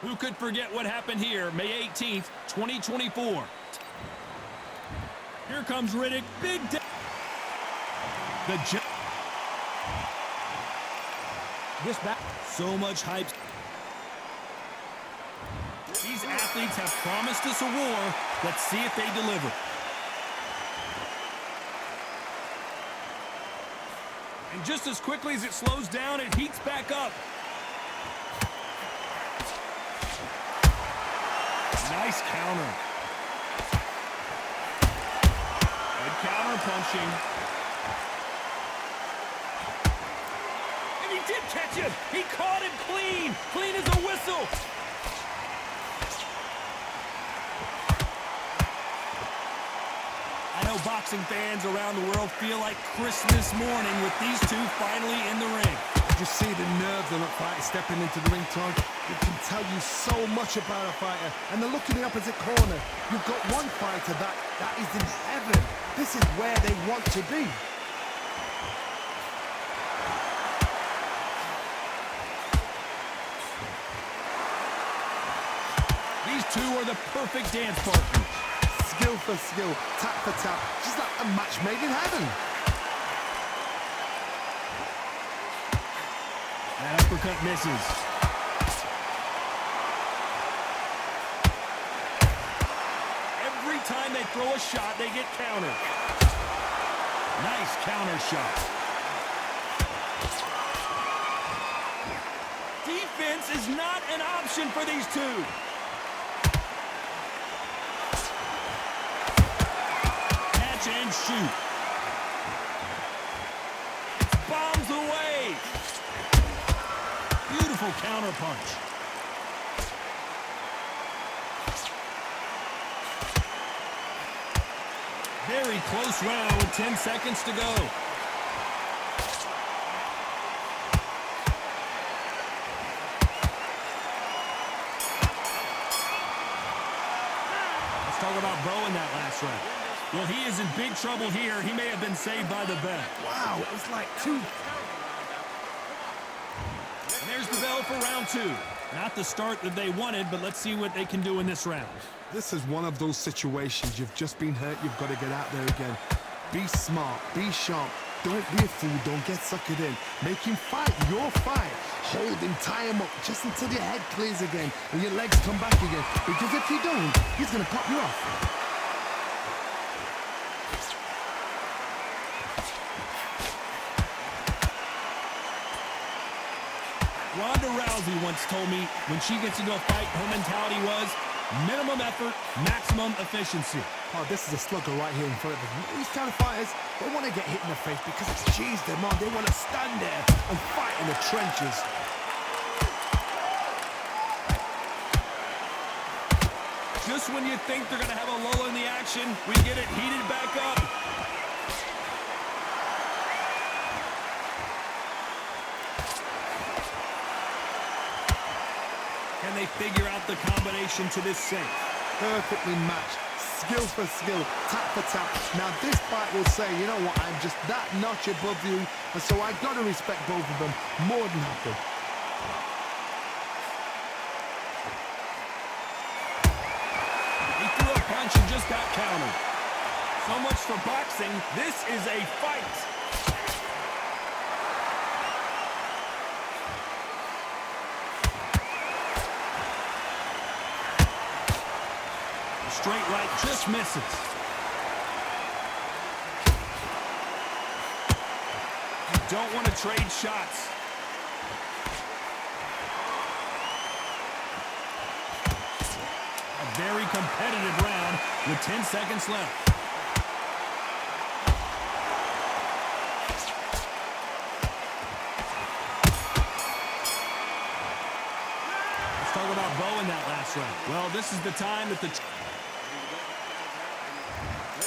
Who could forget what happened here, May 18th, 2024? Here comes Riddick. Big day. This back. So much hype. These athletes have promised us a war. Let's see if they deliver. And just as quickly as it slows down, it heats back up. Nice counter. Good counter punching. And he did catch it. He caught him clean. Clean as a whistle. I know boxing fans around the world feel like Christmas morning with these two finally in the ring. Just see the nerves of that fighter stepping into the ring, Todd. It can tell you so much about a fighter. And the look in the opposite corner. You've got one fighter that is in heaven. This is where they want to be. These two are the perfect dance partners. Skill for skill, tap for tap. Just like a match made in heaven. That uppercut misses. Every time they throw a shot, they get countered. Nice counter shot. Defense is not an option for these two. Catch and shoot. It's bombs away. Beautiful counter punch. Very close round with 10 seconds to go. Let's talk about Bo in that last round. Well, he is in big trouble here. He may have been saved by the bell. Wow, it was like two. And there's the bell for round two. Not the start that they wanted, but let's see what they can do in this round. This is one of those situations. You've just been hurt. You've got to get out there again. Be smart. Be sharp. Don't be a fool. Don't get suckered in. Make him fight your fight. Hold him, tie him up just until your head clears again and your legs come back again. Because if you don't, he's going to pop you off. Ronda Rousey once told me when she gets into a fight, her mentality was minimum effort, maximum efficiency. Oh, this is a slugger right here in front of us. These kind of fighters, they want to get hit in the face because it cheers them on. They want to stand there and fight in the trenches. Just when you think they're going to have a lull in the action, we get it heated back up. Can they figure out the combination to this sink? Perfectly matched. Skill for skill, tap for tap. Now this fight will say, you know what, I'm just that notch above you, and so I've got to respect both of them more than happy. He threw a punch and just got countered. So much for boxing. This is a fight. Straight right just misses. You don't want to trade shots. A very competitive round with 10 seconds left. Let's talk about Bo in that last round. Well, this is the time that the...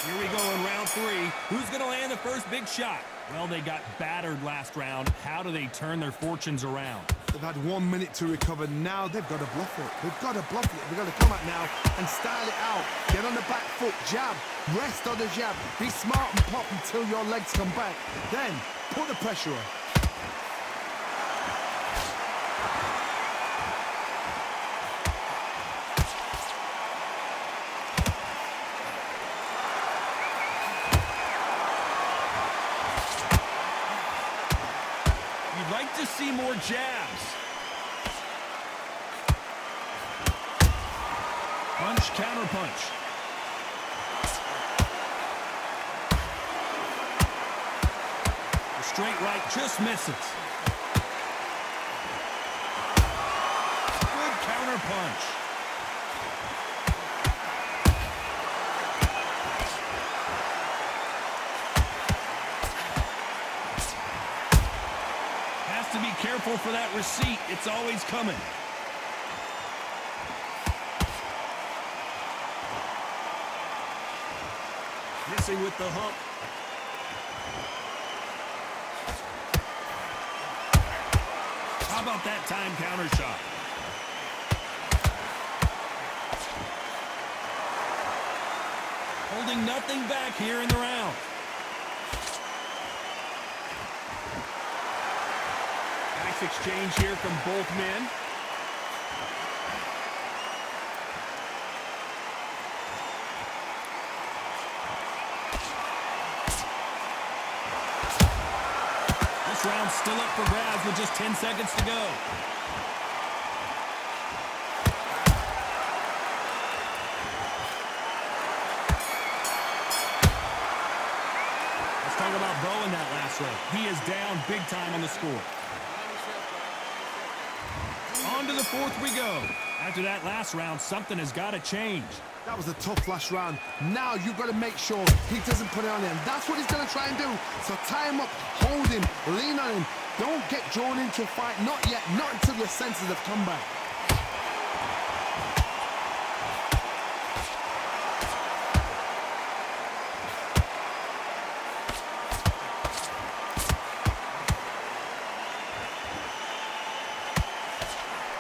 Here we go in round three. Who's going to land the first big shot? Well, they got battered last round. How do they turn their fortunes around? They've had 1 minute to recover. Now they've got to bluff it. They've got to bluff it. They've got to come out now and style it out. Get on the back foot, jab, rest on the jab. Be smart and pop until your legs come back. Then put the pressure on. You'd like to see more jabs. Punch, counter punch. The straight right just misses. Good counter punch. Has to be careful for that receipt. It's always coming. Missing with the hump. How about that time counter shot? Holding nothing back here in the round. Nice exchange here from both men. Round still up for grabs with just 10 seconds to go. Let's talk about Bo in that last round. He is down big time on the score. On to the fourth we go. After that last round, something has got to change. That was a tough last round. Now you've got to make sure he doesn't put it on him. That's what he's going to try and do. So tie him up, hold him, lean on him. Don't get drawn into a fight. Not yet. Not until your senses have come back.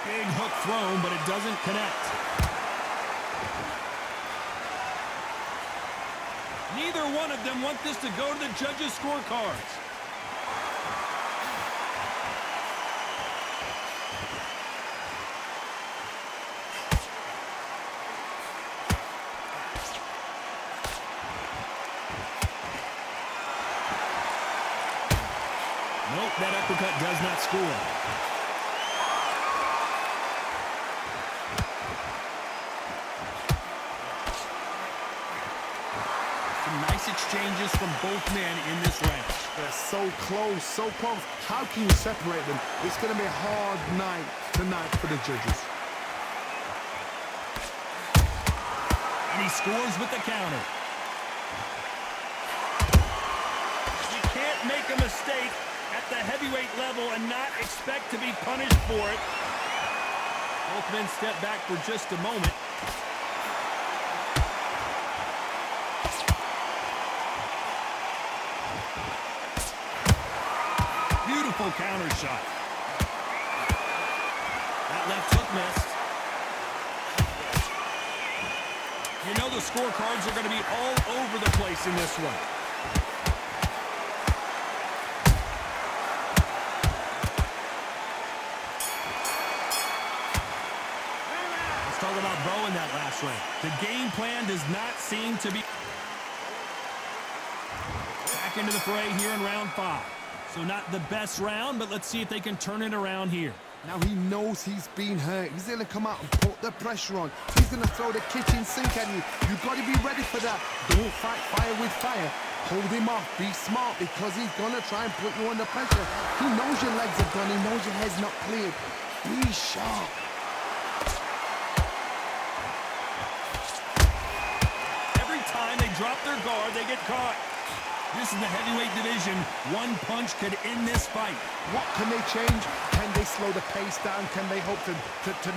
Big hook thrown, but it doesn't connect. Neither one of them want this to go to the judges' scorecards. Nope, that uppercut does not score. Nice exchanges from both men in this round. They're so close, so close. How can you separate them? It's going to be a hard night tonight for the judges. And he scores with the counter. You can't make a mistake at the heavyweight level and not expect to be punished for it. Both men step back for just a moment. Beautiful counter shot. That left hook missed. You know the scorecards are going to be all over the place in this one. Let's talk about Bo in that last round. The game plan does not seem to be... Back into the fray here in round 5. So not the best round, but let's see if they can turn it around here. Now he knows he's been hurt. He's going to come out and put the pressure on. He's going to throw the kitchen sink at you. You've got to be ready for that. Don't fight fire with fire. Hold him off. Be smart because he's going to try and put you under pressure. He knows your legs are gone. He knows your head's not cleared. Be sharp. Every time they drop their guard, they get caught. This is the heavyweight division. One punch could end this fight. What can they change? Can they slow the pace down? Can they hope to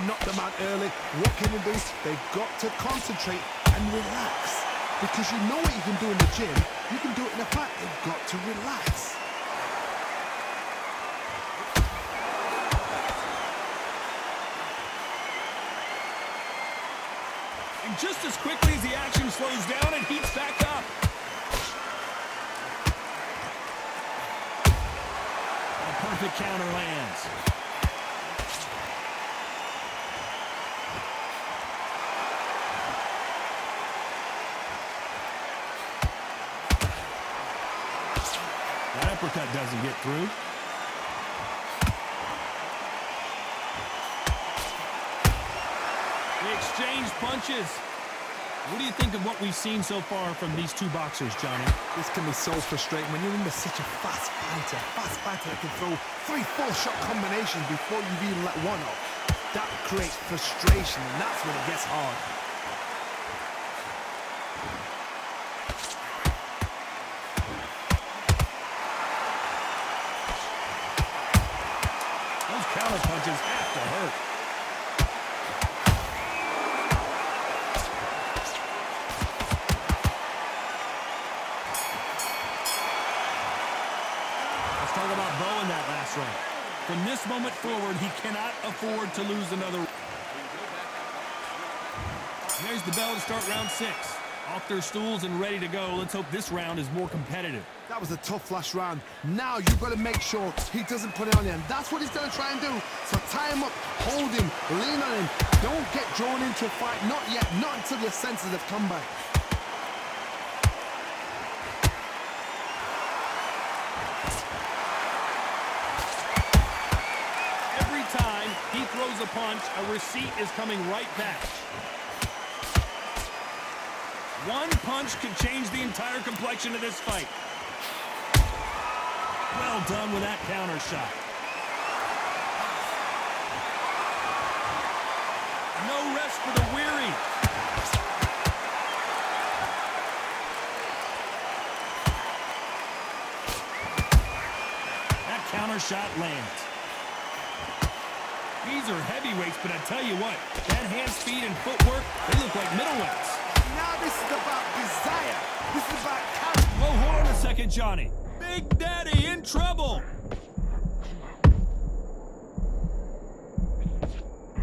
knock them out early? What can they do? They've got to concentrate and relax. Because you know what you can do in the gym. You can do it in a fight. They've got to relax. And just as quickly as the action slows down, it heats back up. Perfect counter lands. That uppercut doesn't get through. They exchange punches. What do you think of what we've seen so far from these two boxers, Johnny? This can be so frustrating when you're under such a fast fighter that can throw 3-4 shot combinations before you've even let one off. That creates frustration, and that's when it gets hard. Those counter punches have to hurt. Let's talk about Bo in that last round. From this moment forward, he cannot afford to lose another. There's the bell to start round 6. Off their stools and ready to go. Let's hope this round is more competitive. That was a tough last round. Now you've got to make sure he doesn't put it on you, and that's what he's going to try and do. So tie him up, hold him, lean on him. Don't get drawn into a fight. Not yet. Not until your senses have come back. Every time he throws a punch, a receipt is coming right back. One punch can change the entire complexion of this fight. Well done with that counter shot. No rest for the weary. That counter shot lands. These are heavyweights, but I tell you what, that hand speed and footwork, they look like middleweights. Now this is about desire. This is about character. Whoa, hold on a second, Johnny. Big Daddy in trouble.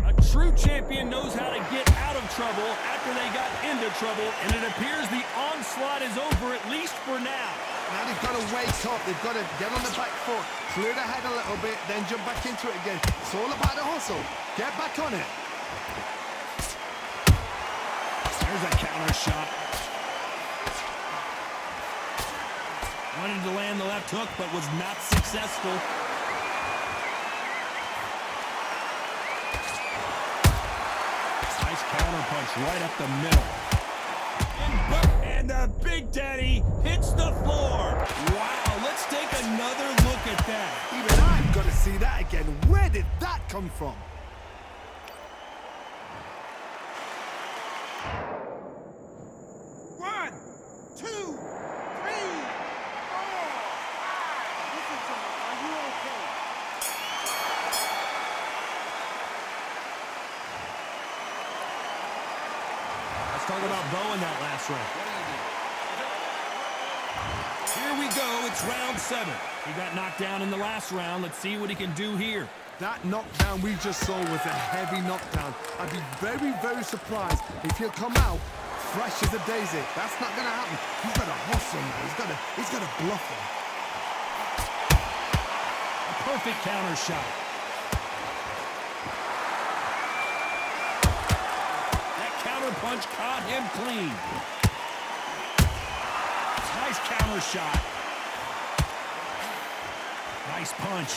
A true champion knows how to get out of trouble after they got into trouble, and it appears the onslaught is over, at least for now. Now they've got to wake up. They've got to get on the back foot, clear the head a little bit, then jump back into it again. It's all about the hustle. Get back on it. There's a counter shot. Wanted to land the left hook, but was not successful. Nice counter punch right up the middle. And the Big Daddy hits the floor. Wow, let's take another look at that. Even I've got to see that again. Where did that come from? Talk about Bo in that last round. Here we go. It's round 7. He got knocked down in the last round. Let's see what he can do here. That knockdown we just saw was a heavy knockdown. I'd be very, very surprised if he'll come out fresh as a daisy. That's not going to happen. He's got to hustle now. He's got to bluff him. A perfect counter shot. Punch caught him clean. Nice counter shot. Nice punch.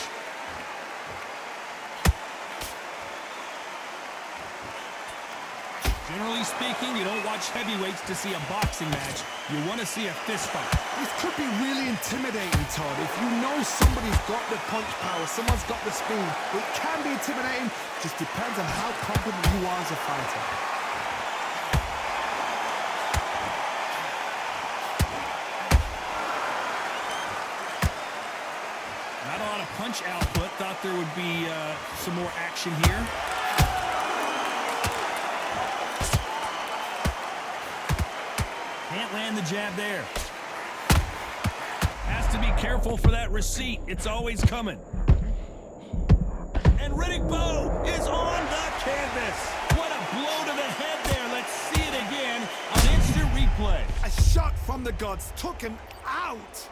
Generally speaking, you don't watch heavyweights to see a boxing match. You want to see a fist fight. This could be really intimidating, Todd. If you know somebody's got the punch power, someone's got the speed, it can be intimidating. Just depends on how confident you are as a fighter. Punch output. Thought there would be some more action here. Can't land the jab there. Has to be careful for that receipt. It's always coming. And Riddick Bowe is on the canvas. What a blow to the head there. Let's see it again on instant replay. A shot from the gods took him out.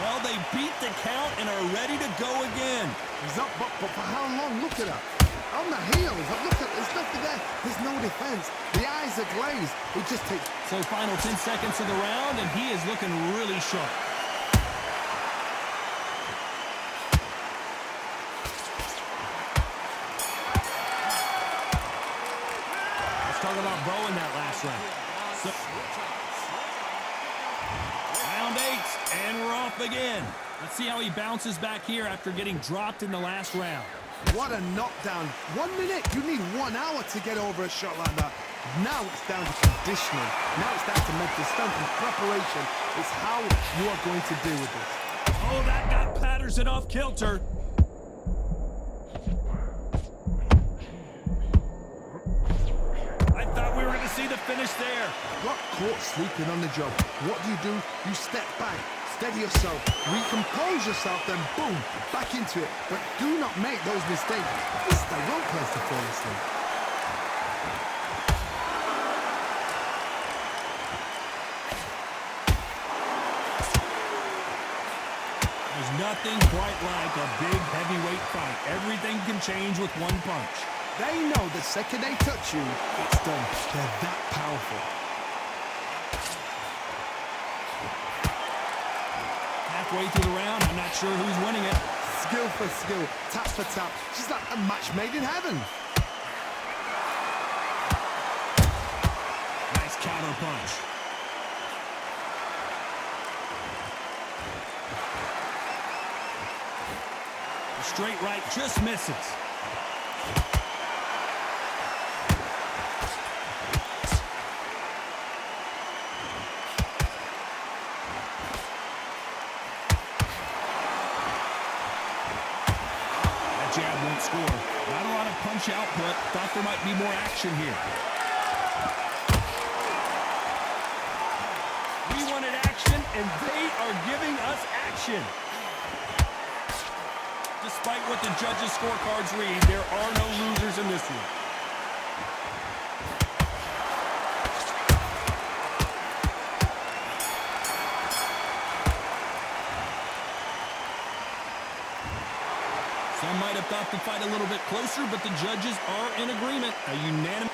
Well, they beat the count and are ready to go again. He's up, but for how long? Look at that. On the heels. Look at, there's nothing there. There's no defense. The eyes are glazed. It just takes... So final 10 seconds of the round, and he is looking really sharp. Let's talk about Bo in that last round. So, round 8, and we're off again. Let's see how he bounces back here after getting dropped in the last round. What a knockdown. 1 minute. You need 1 hour to get over a shot like that. Now it's down to conditioning. Now it's down to mental strength and preparation. It's how you are going to deal with this. Oh, that got Patterson off kilter. I thought we were going to see the finish there. Got caught sleeping on the job. What do? You step back. Steady yourself, recompose yourself, then boom, back into it. But do not make those mistakes. This is the wrong place to fall asleep. There's nothing quite like a big heavyweight fight. Everything can change with one punch. They know the second they touch you, it's done. They're that powerful. Halfway through the round, I'm not sure who's winning it. Skill for skill, tap for tap. She's like a match made in heaven. Nice counter punch. The straight right just misses. Jab won't score. Not a lot of punch output. Thought there might be more action here. We wanted action, and they are giving us action. Despite what the judges' scorecards read, there are no losers in this one. Some might have thought the fight a little bit closer, but the judges are in agreement. A unanimous...